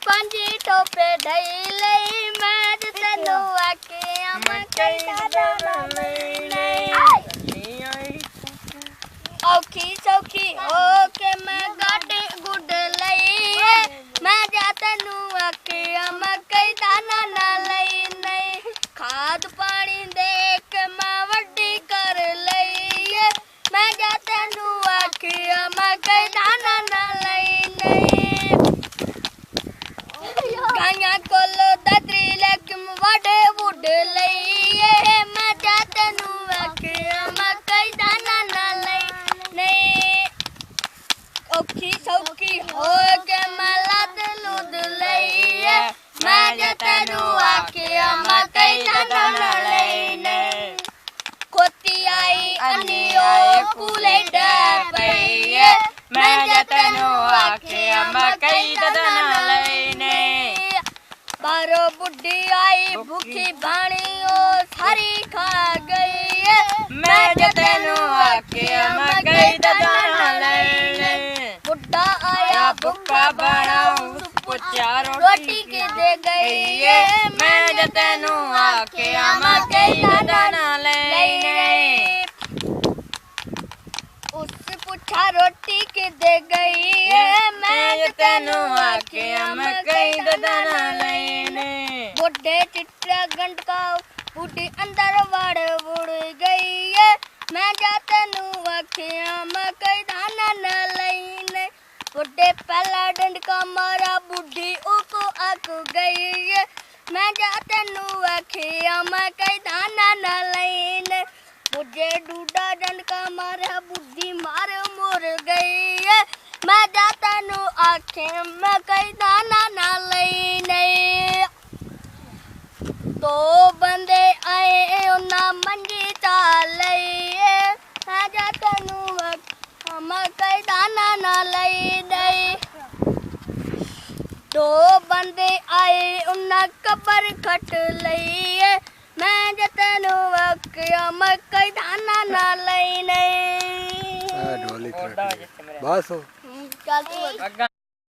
पंजी टोपे ढई लई मैं तेनू आखिया मकई दा दाना नहीं औखी सौखी हो के मैं गाड़ी गुड लई मैं जा तेनू आखिया मकई दाना ना लई नहीं खाद पानी दे के मैं वड्डी कर लई मैं जा तेनू आखिया मकई दाना ना लई नहीं गाया कोलो ददरी लेकिन वडे वुड लई मैं जा तेनू आखिया मकई दाना ना लई नहीं औखी सौखी हो के मैं लद लुद लई मैं जा तेनू आखिया मकई दाना ना लई नहीं खोती आई अनियो कूले डपई मैं जा तेनू आखिया मकई दाना लई नहीं बारो बुढ़ी आई भूखी बाणियो सारी खा गई मैं जा तेनू आखिया मकई दाना लई नहीं बुढ़ा आया भूखा बनाऊं पूछा रोटी के दे गई मैं जा तेनू आखिया मकई दाना लई नहीं उससे पूछा रोटी के दे गई मैं तेनू आखिया मकई दाना लई नहीं बुढ़े चिट्टा गंडका बूढ़ी अंदर वड़ गई मैं जा तेनू आखिया मकई दाना ना लई नहीं बुढ़े पहला डंडका मारा बुढ़ी उको आक गई मैं जा तेनू आखिया मकई दाना ना लई नहीं मुझे डूडा डंडका मारा बुद्धि मार मोर गई मैं जा तेनू आखिया मकई दाना ना लई नहीं दो बंदे आए उन्ना मंजी चाल मैं जा तेनू आखिया मकई दाना ना लई नहीं दो बंदे आए उन्ना कबर खट लई मैं जा तेनू आखिया मकई दाना ना लई नहीं ढोली बस चल तू